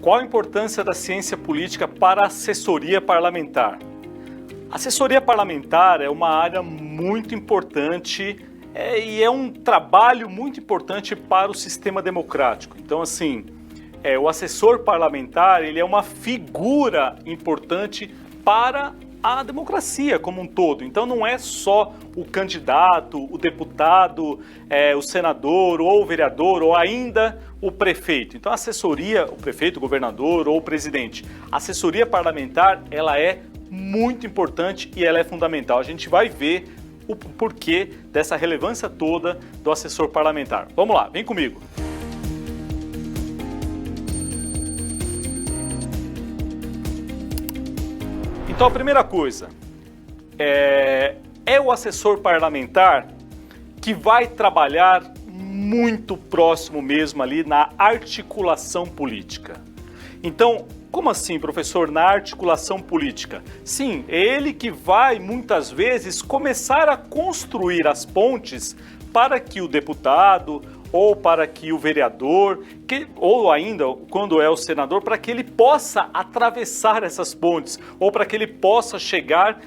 Qual a importância da ciência política para a assessoria parlamentar? A assessoria parlamentar é uma área muito importante e é um trabalho muito importante para o sistema democrático. Então, assim, o assessor parlamentar ele é uma figura importante para a democracia como um todo. Então não é só o candidato, o deputado, o senador ou o vereador ou ainda o prefeito. Então a assessoria, o prefeito, o governador ou o presidente, a assessoria parlamentar ela é muito importante e ela é fundamental. A gente vai ver o porquê dessa relevância toda do assessor parlamentar. Vamos lá, vem comigo. Então a primeira coisa é o assessor parlamentar que vai trabalhar muito próximo mesmo ali na articulação política. Então, como assim, professor, na articulação política? Sim, é ele que vai muitas vezes começar a construir as pontes para que o deputado ou para que o vereador, ou ainda, quando é o senador, para que ele possa atravessar essas pontes, ou para que ele possa chegar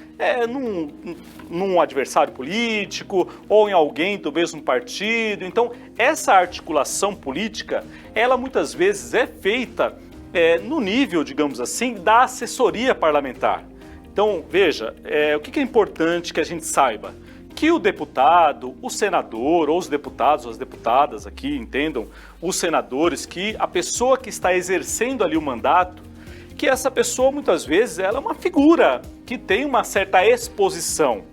num adversário político, ou em alguém do mesmo partido. Então, essa articulação política, ela muitas vezes é feita no nível, digamos assim, da assessoria parlamentar. Então, veja, o que é importante que a gente saiba? Que o deputado, o senador, ou os deputados, ou as deputadas aqui, entendam, os senadores, que a pessoa que está exercendo ali o mandato, que essa pessoa muitas vezes ela é uma figura que tem uma certa exposição.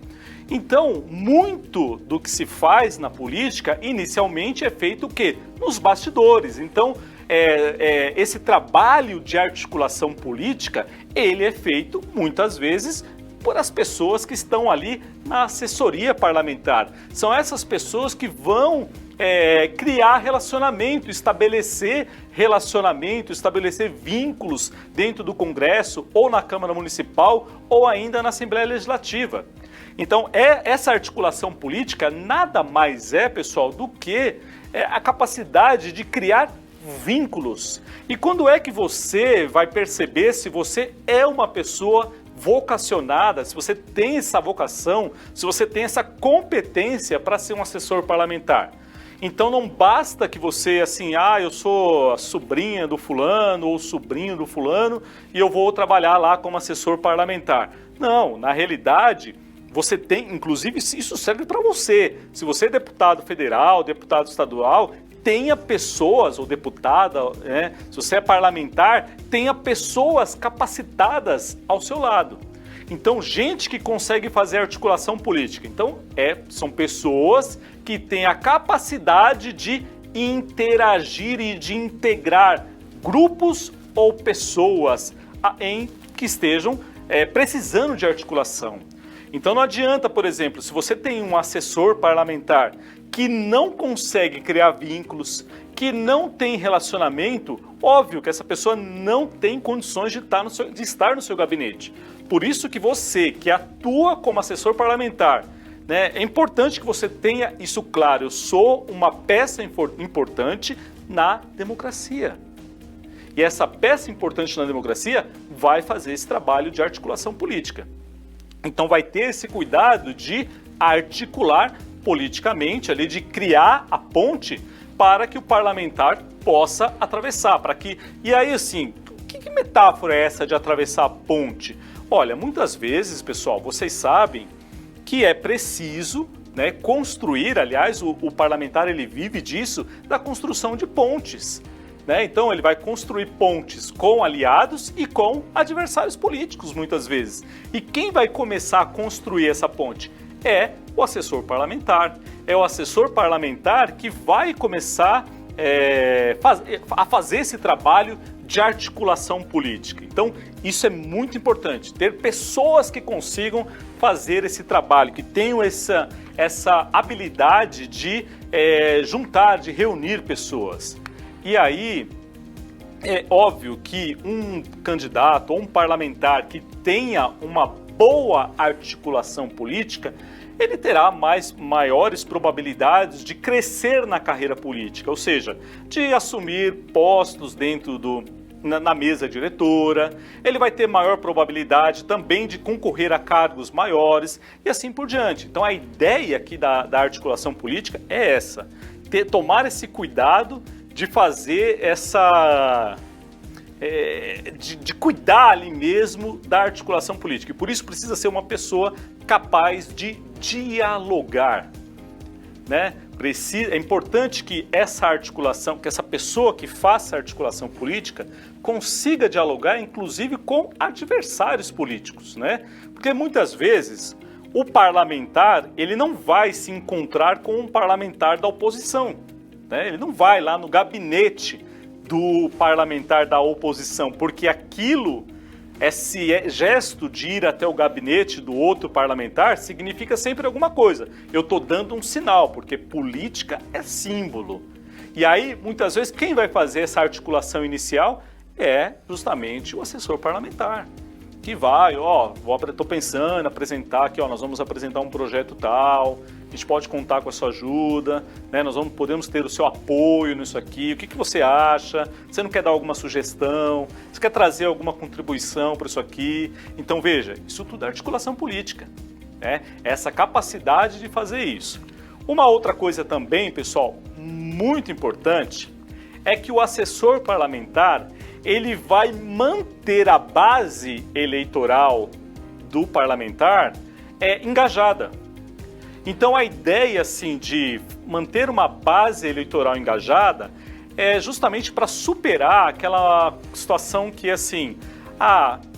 Então, muito do que se faz na política, inicialmente é feito o quê? Nos bastidores. Então, esse trabalho de articulação política, ele é feito muitas vezes por as pessoas que estão ali na assessoria parlamentar. São essas pessoas que vão criar relacionamento, estabelecer vínculos dentro do Congresso, ou na Câmara Municipal, ou ainda na Assembleia Legislativa. Então, essa articulação política nada mais é, pessoal, do que a capacidade de criar vínculos. E quando é que você vai perceber se você é uma pessoa vocacionada, se você tem essa vocação, se você tem essa competência para ser um assessor parlamentar? Então não basta que você assim, eu sou a sobrinha do fulano ou sobrinho do fulano e eu vou trabalhar lá como assessor parlamentar. Não, na realidade, você tem, inclusive isso serve para você. Se você é deputado federal, deputado estadual, tenha pessoas, ou deputada, se você é parlamentar, tenha pessoas capacitadas ao seu lado. Então, gente que consegue fazer articulação política. Então, são pessoas que têm a capacidade de interagir e de integrar grupos ou pessoas que estejam precisando de articulação. Então, não adianta, por exemplo, se você tem um assessor parlamentar que não consegue criar vínculos, que não tem relacionamento, óbvio que essa pessoa não tem condições de estar no seu gabinete. Por isso que você, que atua como assessor parlamentar, é importante que você tenha isso claro. Eu sou uma peça importante na democracia. E essa peça importante na democracia vai fazer esse trabalho de articulação política. Então vai ter esse cuidado de articular politicamente, ali, de criar a ponte para que o parlamentar possa atravessar. E aí, assim, que metáfora é essa de atravessar a ponte? Olha, muitas vezes, pessoal, vocês sabem que é preciso construir, aliás, o parlamentar ele vive disso, da construção de pontes. Então ele vai construir pontes com aliados e com adversários políticos, muitas vezes. E quem vai começar a construir essa ponte? É o assessor parlamentar. É o assessor parlamentar que vai começar a fazer esse trabalho de articulação política. Então, isso é muito importante, ter pessoas que consigam fazer esse trabalho, que tenham essa habilidade de juntar, de reunir pessoas. E aí, é óbvio que um candidato ou um parlamentar que tenha uma boa articulação política, ele terá maiores probabilidades de crescer na carreira política, ou seja, de assumir postos dentro na mesa diretora, ele vai ter maior probabilidade também de concorrer a cargos maiores e assim por diante. Então a ideia aqui da articulação política é essa, tomar esse cuidado de fazer essa... de cuidar ali mesmo da articulação política. E por isso precisa ser uma pessoa capaz de dialogar, né? É importante que essa articulação, que essa pessoa que faça articulação política consiga dialogar, inclusive, com adversários políticos, né? Porque muitas vezes o parlamentar, ele não vai se encontrar com um parlamentar da oposição, né? Ele não vai lá no gabinete do parlamentar da oposição, porque aquilo, esse gesto de ir até o gabinete do outro parlamentar significa sempre alguma coisa. Eu estou dando um sinal, porque política é símbolo. E aí, muitas vezes, quem vai fazer essa articulação inicial é justamente o assessor parlamentar, que vai, estou pensando em apresentar aqui, nós vamos apresentar um projeto tal, a gente pode contar com a sua ajuda, né? Podemos ter o seu apoio nisso aqui, o que você acha? Você não quer dar alguma sugestão? Você quer trazer alguma contribuição para isso aqui? Então veja, isso tudo é articulação política, né? Essa capacidade de fazer isso. Uma outra coisa também, pessoal, muito importante, é que o assessor parlamentar, ele vai manter a base eleitoral do parlamentar engajada. Então a ideia assim, de manter uma base eleitoral engajada é justamente para superar aquela situação que assim,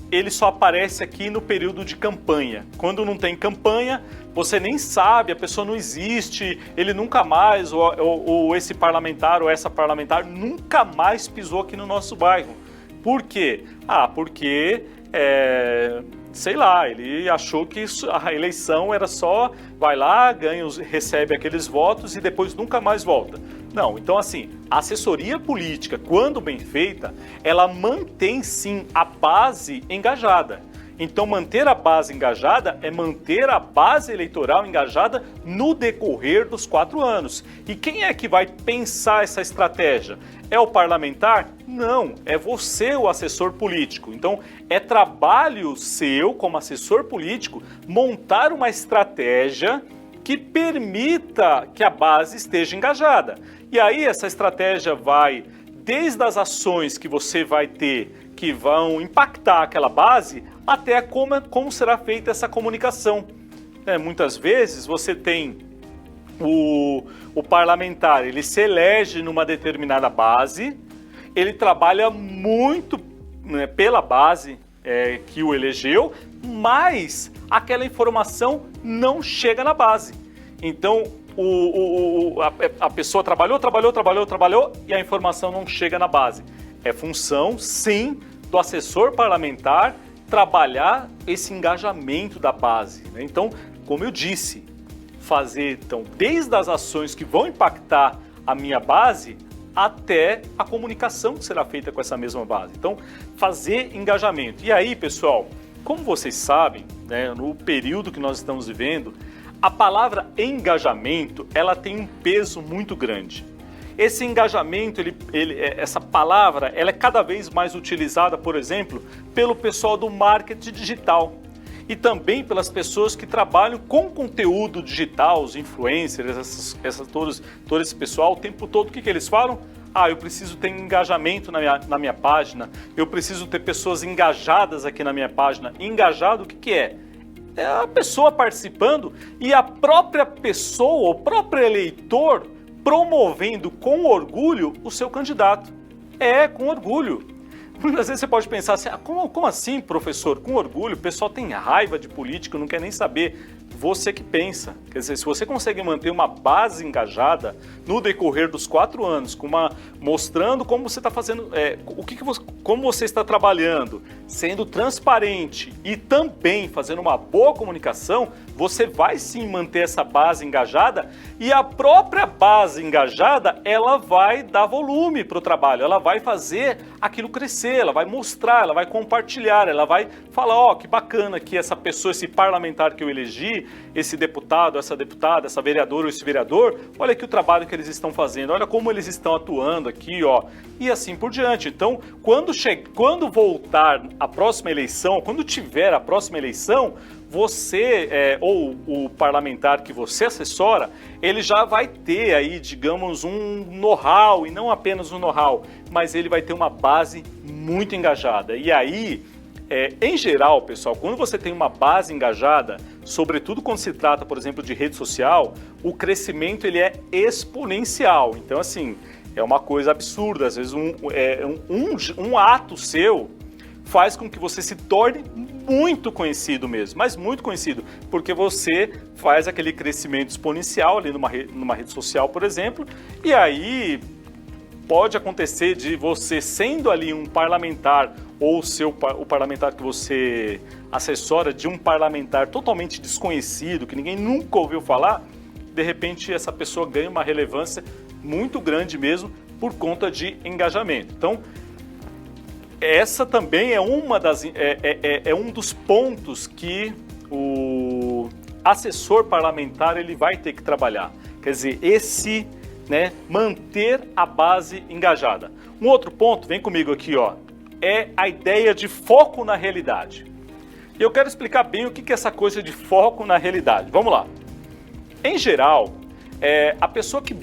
ele só aparece aqui no período de campanha. Quando não tem campanha, você nem sabe, a pessoa não existe, ele nunca mais, ou esse parlamentar ou essa parlamentar nunca mais pisou aqui no nosso bairro. Por quê? Porque sei lá, ele achou que a eleição era só, vai lá, ganha, recebe aqueles votos e depois nunca mais volta. Não, então assim, a assessoria política, quando bem feita, ela mantém sim a base engajada. Então manter a base engajada é manter a base eleitoral engajada no decorrer dos 4 anos. E quem é que vai pensar essa estratégia? É o parlamentar? Não, é você, o assessor político. Então é trabalho seu, como assessor político, montar uma estratégia que permita que a base esteja engajada. E aí essa estratégia vai, desde as ações que você vai ter, que vão impactar aquela base, até como será feita essa comunicação. Muitas vezes você tem o parlamentar, ele se elege numa determinada base, ele trabalha muito, né, pela base que o elegeu, mas aquela informação não chega na base. Então a pessoa trabalhou e a informação não chega na base. É função, sim, do assessor parlamentar trabalhar esse engajamento da base, né? Então, como eu disse, fazer desde as ações que vão impactar a minha base até a comunicação que será feita com essa mesma base. Então, fazer engajamento. E aí, pessoal, como vocês sabem, né, no período que nós estamos vivendo, a palavra engajamento, ela tem um peso muito grande. Esse engajamento, essa palavra, ela é cada vez mais utilizada, por exemplo, pelo pessoal do marketing digital e também pelas pessoas que trabalham com conteúdo digital, os influencers, todo esse pessoal, o tempo todo, o que eles falam? Eu preciso ter engajamento na minha página, eu preciso ter pessoas engajadas aqui na minha página. Engajado, o que é? É a pessoa participando e a própria pessoa, o próprio eleitor, promovendo com orgulho o seu candidato. Com orgulho. Muitas vezes você pode pensar assim, como assim, professor? Com orgulho, o pessoal tem raiva de político, não quer nem saber. Você que pensa. Quer dizer, se você consegue manter uma base engajada no decorrer dos 4 anos, mostrando como você está fazendo, como você está trabalhando, sendo transparente e também fazendo uma boa comunicação, você vai sim manter essa base engajada e a própria base engajada, ela vai dar volume para o trabalho, ela vai fazer aquilo crescer, ela vai mostrar, ela vai compartilhar, ela vai falar, ó, que bacana que essa pessoa, esse parlamentar que eu elegi, esse deputado, essa deputada, essa vereadora ou esse vereador, olha aqui o trabalho que eles estão fazendo, olha como eles estão atuando aqui, ó, e assim por diante. Então, quando voltar a próxima eleição, quando tiver a próxima eleição, você, ou o parlamentar que você assessora, ele já vai ter aí, digamos, um know-how, e não apenas um know-how, mas ele vai ter uma base muito engajada. E aí, em geral, pessoal, quando você tem uma base engajada, sobretudo quando se trata, por exemplo, de rede social, o crescimento ele é exponencial. Então, assim, é uma coisa absurda. Às vezes, um ato seu faz com que você se torne muito conhecido mesmo, mas muito conhecido, porque você faz aquele crescimento exponencial ali numa rede social, por exemplo, e aí pode acontecer de você sendo ali um parlamentar ou o parlamentar que você assessora de um parlamentar totalmente desconhecido, que ninguém nunca ouviu falar, de repente essa pessoa ganha uma relevância muito grande mesmo por conta de engajamento. Então, essa também é um dos pontos que o assessor parlamentar ele vai ter que trabalhar. Quer dizer, manter a base engajada. Um outro ponto, vem comigo aqui, ó, é a ideia de foco na realidade. E eu quero explicar bem o que é essa coisa de foco na realidade. Vamos lá. Em geral, a pessoa que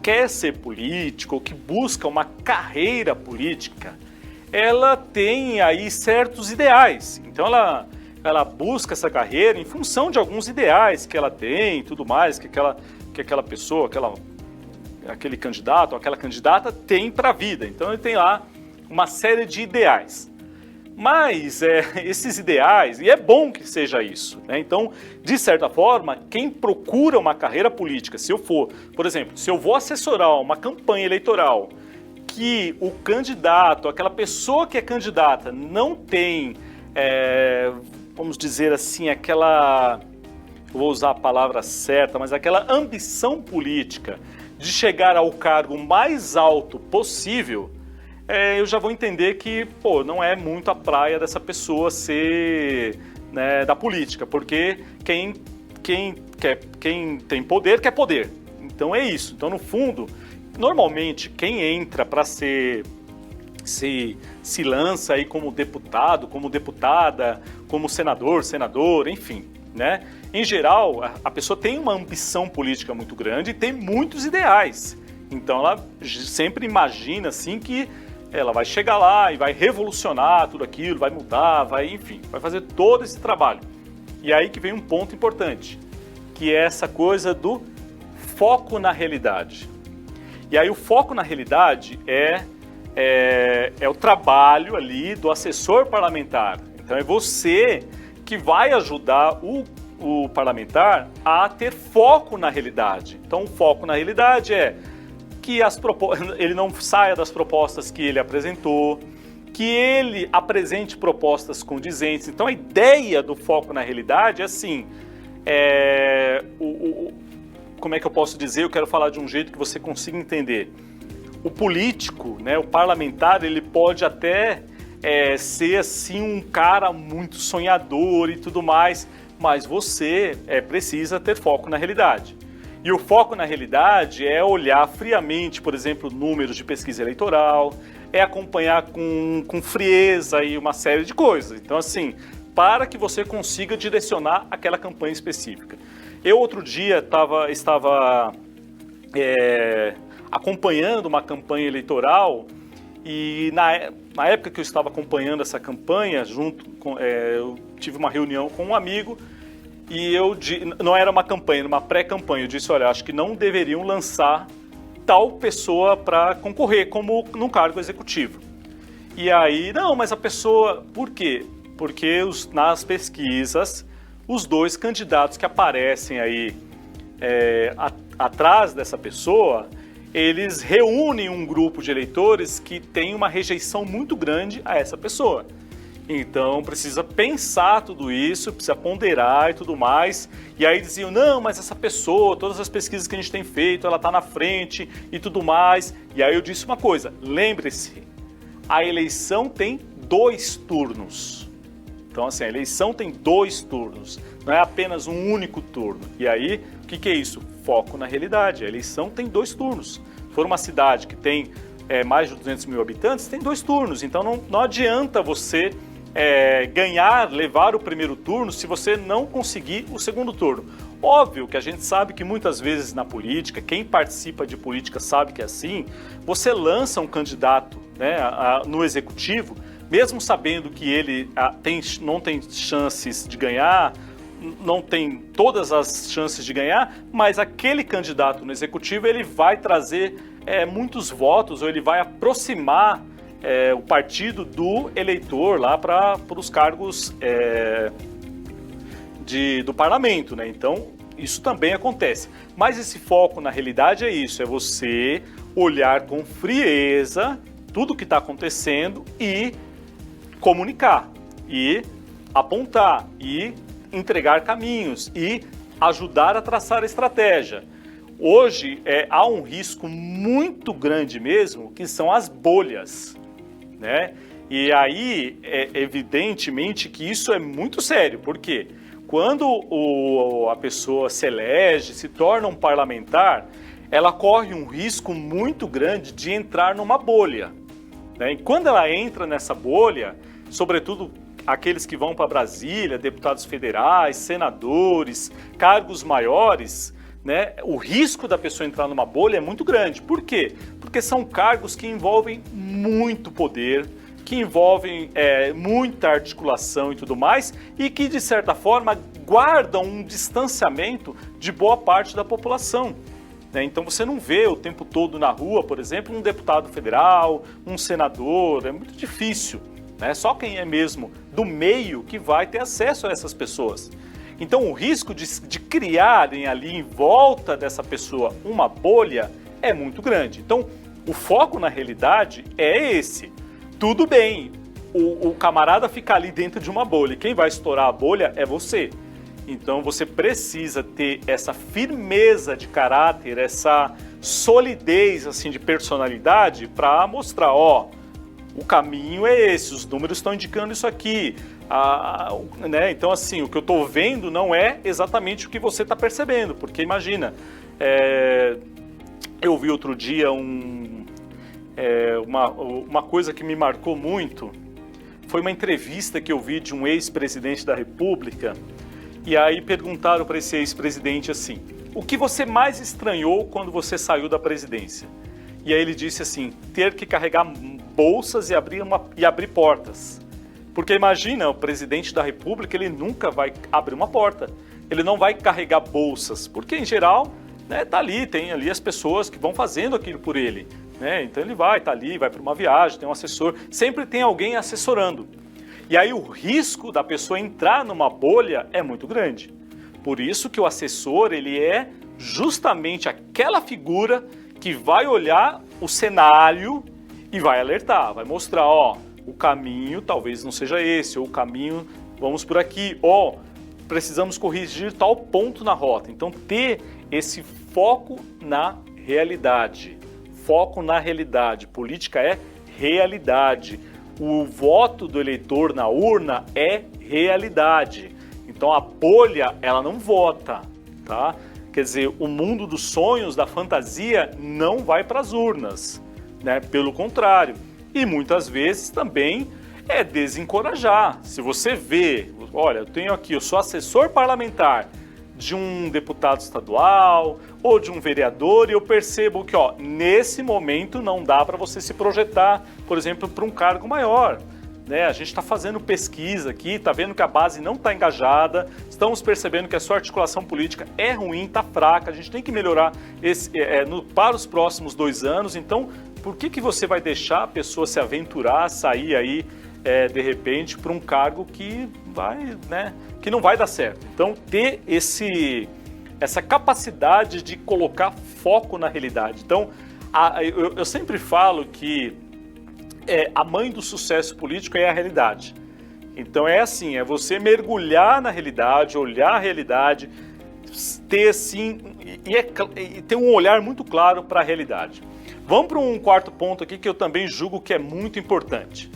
quer ser político ou que busca uma carreira política, ela tem aí certos ideais. Então ela busca essa carreira em função de alguns ideais que ela tem e tudo mais, que aquela pessoa, aquele candidato ou aquela candidata tem para a vida. Então ele tem lá uma série de ideais. Mas esses ideais, e é bom que seja isso, né? Então, de certa forma, quem procura uma carreira política, se eu for, por exemplo, se eu vou assessorar uma campanha eleitoral que o candidato, aquela pessoa que é candidata não tem, vamos dizer assim, eu vou usar a palavra certa, mas aquela ambição política de chegar ao cargo mais alto possível, eu já vou entender que, não é muito a praia dessa pessoa ser, né, da política, porque quem tem poder quer poder. Então é isso. Então, no fundo, normalmente, quem entra para se lança aí como deputado, como deputada, como senador, enfim, né? Em geral, a pessoa tem uma ambição política muito grande e tem muitos ideais. Então, ela sempre imagina, assim, que ela vai chegar lá e vai revolucionar tudo aquilo, vai mudar, enfim, vai fazer todo esse trabalho. E aí que vem um ponto importante, que é essa coisa do foco na realidade. E aí o foco na realidade é o trabalho ali do assessor parlamentar. Então é você que vai ajudar o parlamentar a ter foco na realidade. Então o foco na realidade é que ele não saia das propostas que ele apresentou, que ele apresente propostas condizentes. Então a ideia do foco na realidade é assim, como é que eu posso dizer? Eu quero falar de um jeito que você consiga entender. O político, né, o parlamentar, ele pode até ser assim um cara muito sonhador e tudo mais, mas você precisa ter foco na realidade. E o foco na realidade é olhar friamente, por exemplo, números de pesquisa eleitoral, é acompanhar com frieza aí uma série de coisas. Então, assim, para que você consiga direcionar aquela campanha específica. Eu, outro dia, estava acompanhando uma campanha eleitoral e na época que eu estava acompanhando essa campanha, eu tive uma reunião com um amigo e não era uma campanha, era uma pré-campanha. Eu disse, olha, acho que não deveriam lançar tal pessoa para concorrer como num cargo executivo. E aí, não, mas a pessoa... Por quê? Porque nas pesquisas, os dois candidatos que aparecem aí atrás dessa pessoa, eles reúnem um grupo de eleitores que tem uma rejeição muito grande a essa pessoa. Então precisa pensar tudo isso, precisa ponderar e tudo mais. E aí diziam, não, mas essa pessoa, todas as pesquisas que a gente tem feito, ela está na frente e tudo mais. E aí eu disse uma coisa, lembre-se, a eleição tem 2 turnos. Então assim, a eleição tem 2 turnos, não é apenas um único turno. E aí, o que é isso? Foco na realidade, a eleição tem 2 turnos. Se for uma cidade que tem mais de 200 mil habitantes, tem 2 turnos. Então não adianta você levar o primeiro turno se você não conseguir o segundo turno. Óbvio que a gente sabe que muitas vezes na política, quem participa de política sabe que é assim, você lança um candidato, né, no executivo, mesmo sabendo que ele não tem chances de ganhar, não tem todas as chances de ganhar, mas aquele candidato no executivo ele vai trazer muitos votos, ou ele vai aproximar o partido do eleitor lá para os cargos do parlamento, né? Então, isso também acontece. Mas esse foco na realidade é isso, é você olhar com frieza tudo o que está acontecendo e comunicar, e apontar, e entregar caminhos, e ajudar a traçar a estratégia. Hoje há um risco muito grande mesmo, que são as bolhas, né? E aí, evidentemente que isso é muito sério, porque quando a pessoa se elege, se torna um parlamentar, ela corre um risco muito grande de entrar numa bolha, né? E quando ela entra nessa bolha, sobretudo aqueles que vão para Brasília, deputados federais, senadores, cargos maiores, né, o risco da pessoa entrar numa bolha é muito grande. Por quê? Porque são cargos que envolvem muito poder, que envolvem muita articulação e tudo mais, e que, de certa forma, guardam um distanciamento de boa parte da população. Né? Então você não vê o tempo todo na rua, por exemplo, um deputado federal, um senador, é muito difícil. Né? Só quem é mesmo do meio que vai ter acesso a essas pessoas. Então o risco de criarem ali em volta dessa pessoa uma bolha é muito grande. Então o foco na realidade é esse. Tudo bem, o camarada fica ali dentro de uma bolha, quem vai estourar a bolha é você. Então você precisa ter essa firmeza de caráter, essa solidez assim, de personalidade para mostrar, ó, o caminho é esse, os números estão indicando isso aqui. Né? Então, assim, o que eu estou vendo não é exatamente o que você está percebendo, porque imagina, eu vi outro dia uma coisa que me marcou muito, foi uma entrevista que eu vi de um ex-presidente da República, e aí perguntaram para esse ex-presidente assim, o que você mais estranhou quando você saiu da presidência? E aí ele disse assim, ter que carregar bolsas e abrir portas. Porque imagina, o presidente da República, ele nunca vai abrir uma porta. Ele não vai carregar bolsas, porque em geral, né, tem ali as pessoas que vão fazendo aquilo por ele. Né? Então ele tá ali, vai para uma viagem, tem um assessor, sempre tem alguém assessorando. E aí o risco da pessoa entrar numa bolha é muito grande. Por isso que o assessor, ele é justamente aquela figura que vai olhar o cenário e vai alertar, vai mostrar, ó, o caminho talvez não seja esse, ou o caminho, vamos por aqui, ó, precisamos corrigir tal ponto na rota. Então ter esse foco na realidade. Foco na realidade. Política é realidade. O voto do eleitor na urna é realidade. Então a bolha, ela não vota, tá? Quer dizer, o mundo dos sonhos, da fantasia, não vai para as urnas, né? Pelo contrário. E muitas vezes também é desencorajar. Se você vê, olha, eu sou assessor parlamentar de um deputado estadual ou de um vereador e eu percebo que, ó, nesse momento não dá para você se projetar, por exemplo, para um cargo maior. Né? A gente está fazendo pesquisa aqui, está vendo que a base não está engajada, estamos percebendo que a sua articulação política é ruim, está fraca, a gente tem que melhorar para os próximos 2 anos, então por que você vai deixar a pessoa se aventurar, sair aí de repente para um cargo que que não vai dar certo? Então ter essa capacidade de colocar foco na realidade. Então eu sempre falo que a mãe do sucesso político é a realidade. Então é assim, é você mergulhar na realidade, olhar a realidade, ter assim, e ter um olhar muito claro para a realidade. Vamos para um quarto ponto aqui que eu também julgo que é muito importante.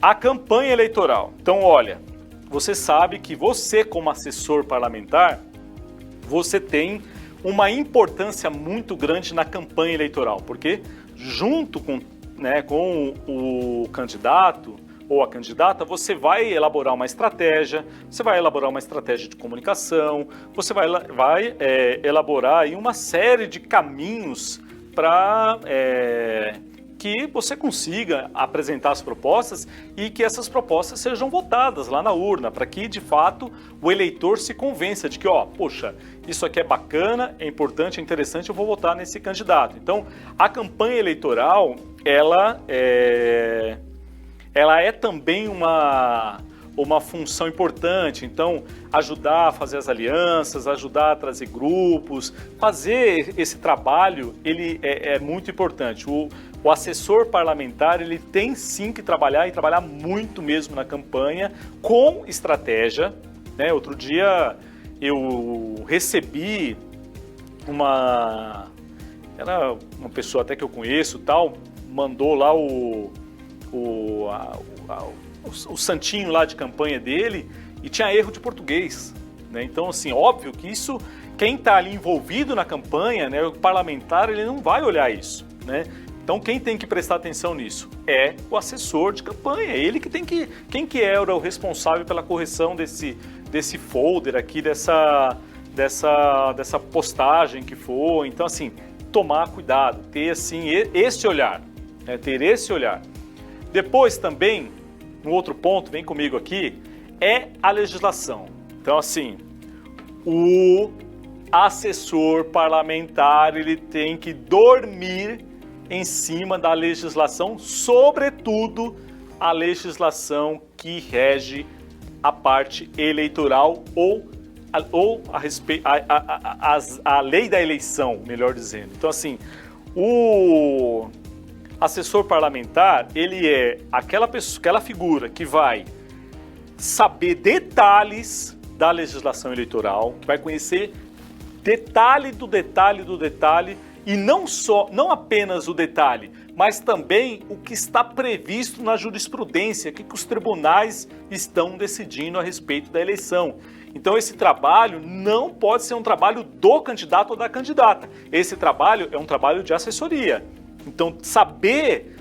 A campanha eleitoral. Então olha, você sabe que você como assessor parlamentar, você tem uma importância muito grande na campanha eleitoral, porque junto com, com o candidato ou a candidata, você vai elaborar uma estratégia, você vai elaborar uma estratégia de comunicação, você vai elaborar aí uma série de caminhos para que você consiga apresentar as propostas e que essas propostas sejam votadas lá na urna, para que de fato o eleitor se convença de que, poxa, isso aqui é bacana, é importante, é interessante, eu vou votar nesse candidato. Então, a campanha eleitoral, ela é também uma função importante. Então, ajudar a fazer as alianças, ajudar a trazer grupos, fazer esse trabalho, ele é muito importante. O assessor parlamentar, ele tem sim que trabalhar, e trabalhar muito mesmo na campanha, com estratégia, né? Outro dia eu recebi era uma pessoa até que eu conheço, tal, mandou lá o santinho lá de campanha dele e tinha erro de português, né? Então, assim, óbvio que isso, quem está ali envolvido na campanha, né, o parlamentar, ele não vai olhar isso, né? Então, quem tem que prestar atenção nisso é o assessor de campanha, ele que tem que... Quem que era o responsável pela correção desse folder aqui, dessa postagem que foi. Então, assim, tomar cuidado, ter, assim, esse olhar, né, ter esse olhar. Depois também, um outro ponto, vem comigo aqui, é a legislação. Então, assim, o assessor parlamentar, ele tem que dormir em cima da legislação, sobretudo a legislação que rege a parte eleitoral ou a lei da eleição, melhor dizendo. Então, assim, o assessor parlamentar, ele é aquela figura que vai saber detalhes da legislação eleitoral, que vai conhecer detalhe do detalhe do detalhe, e não apenas o detalhe, mas também o que está previsto na jurisprudência, o que os tribunais estão decidindo a respeito da eleição. Então esse trabalho não pode ser um trabalho do candidato ou da candidata. Esse trabalho é um trabalho de assessoria. Então, saber,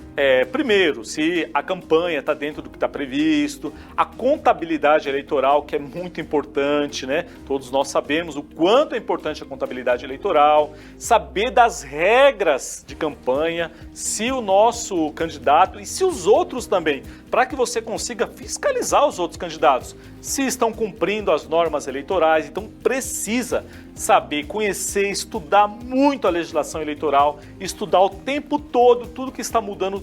primeiro, se a campanha está dentro do que está previsto, a contabilidade eleitoral, que é muito importante, né? Todos nós sabemos o quanto é importante a contabilidade eleitoral, saber das regras de campanha, se o nosso candidato e se os outros também, para que você consiga fiscalizar os outros candidatos, se estão cumprindo as normas eleitorais. Então precisa saber, conhecer, estudar muito a legislação eleitoral, estudar o tempo todo tudo que está mudando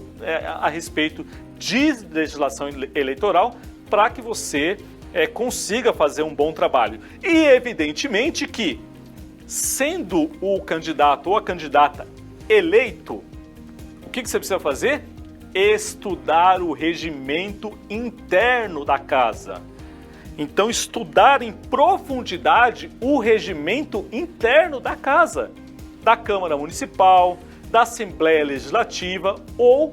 a respeito de legislação eleitoral, para que você consiga fazer um bom trabalho. E evidentemente que, sendo o candidato ou a candidata eleito, o que você precisa fazer? Estudar o regimento interno da casa. Então, estudar em profundidade o regimento interno da casa, da Câmara Municipal, da Assembleia Legislativa ou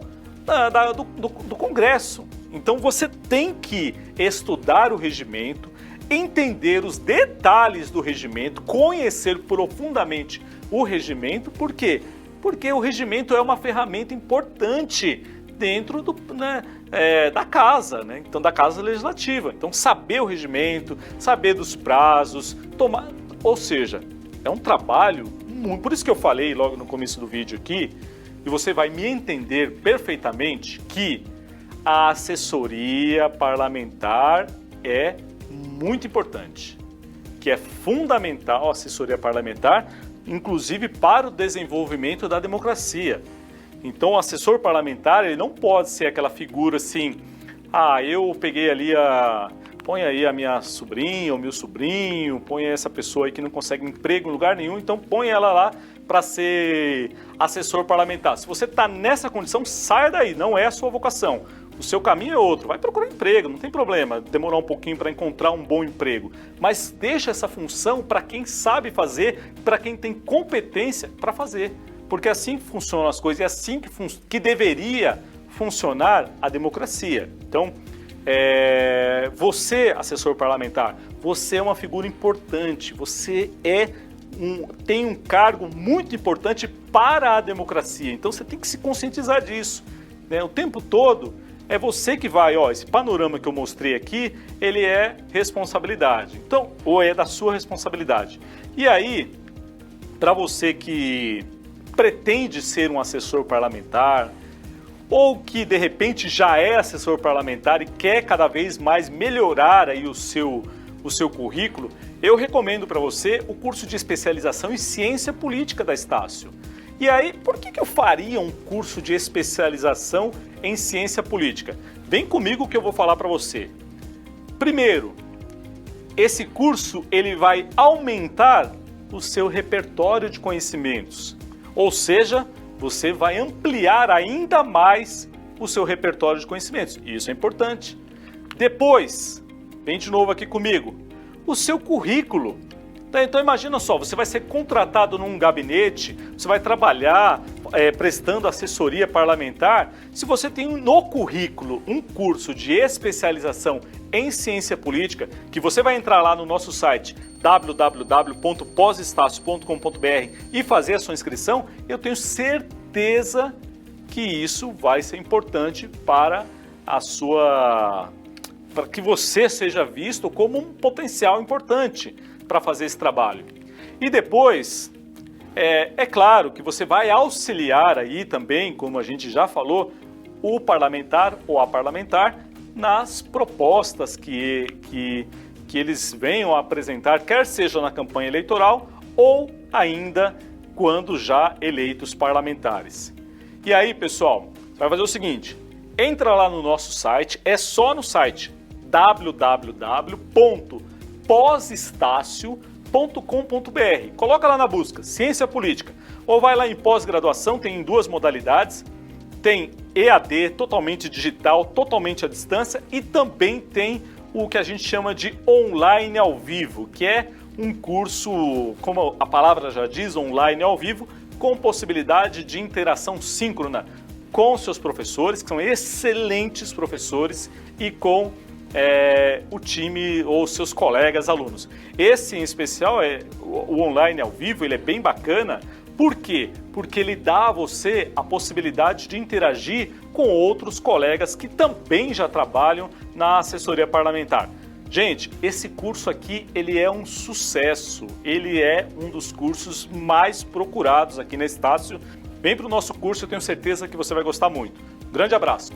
do Congresso. Então, você tem que estudar o regimento, entender os detalhes do regimento, conhecer profundamente o regimento. Por quê? Porque o regimento é uma ferramenta importante dentro da casa, né? Então, da casa legislativa. Então, saber o regimento, saber dos prazos, ou seja, é um trabalho muito... Por isso que eu falei logo no começo do vídeo aqui, e você vai me entender perfeitamente, que a assessoria parlamentar é muito importante, que é fundamental a assessoria parlamentar, inclusive para o desenvolvimento da democracia. Então, o assessor parlamentar, ele não pode ser aquela figura assim, eu peguei ali põe aí a minha sobrinha, ou meu sobrinho, põe essa pessoa aí que não consegue emprego em lugar nenhum, então põe ela lá para ser assessor parlamentar. Se você está nessa condição, saia daí, não é a sua vocação. o seu caminho é outro, vai procurar emprego, não tem problema, demorar um pouquinho para encontrar um bom emprego, mas deixa essa função para quem sabe fazer, para quem tem competência para fazer, porque assim funcionam as coisas e é assim que deveria funcionar a democracia. Então, você, assessor parlamentar, você é uma figura importante, você tem um cargo muito importante para a democracia, então você tem que se conscientizar disso, né? O tempo todo é você que vai, esse panorama que eu mostrei aqui, ele é responsabilidade, então, ou é da sua responsabilidade. E aí, para você que pretende ser um assessor parlamentar, ou que de repente já é assessor parlamentar e quer cada vez mais melhorar aí o seu currículo, eu recomendo para você o curso de especialização em ciência política da Estácio. E aí, por que eu faria um curso de especialização em ciência política? Vem comigo que eu vou falar para você. Primeiro, esse curso ele vai aumentar o seu repertório de conhecimentos, ou seja, você vai ampliar ainda mais o seu repertório de conhecimentos. Isso é importante. Depois, vem de novo aqui comigo, o seu currículo. Então imagina só, você vai ser contratado num gabinete, você vai trabalhar prestando assessoria parlamentar. Se você tem no currículo um curso de especialização em ciência política, que você vai entrar lá no nosso site www.posestacio.com.br e fazer a sua inscrição, eu tenho certeza que isso vai ser importante para que você seja visto como um potencial importante para fazer esse trabalho. E depois, é claro que você vai auxiliar aí também, como a gente já falou, o parlamentar ou a parlamentar nas propostas que eles venham a apresentar, quer seja na campanha eleitoral ou ainda quando já eleitos parlamentares. E aí, pessoal, você vai fazer o seguinte, entra lá no nosso site, é só no site www.posestacio.com.br. Coloca lá na busca, ciência política, ou vai lá em pós-graduação, tem em duas modalidades, tem EAD, totalmente digital, totalmente à distância, e também tem o que a gente chama de online ao vivo, que é um curso, como a palavra já diz, online ao vivo, com possibilidade de interação síncrona com seus professores, que são excelentes professores, e com o time ou seus colegas alunos. Esse em especial, o online ao vivo, ele é bem bacana. Por quê? Porque ele dá a você a possibilidade de interagir com outros colegas que também já trabalham na assessoria parlamentar. Gente, esse curso aqui, ele é um sucesso. Ele é um dos cursos mais procurados aqui na Estácio. Vem para o nosso curso, eu tenho certeza que você vai gostar muito. Grande abraço!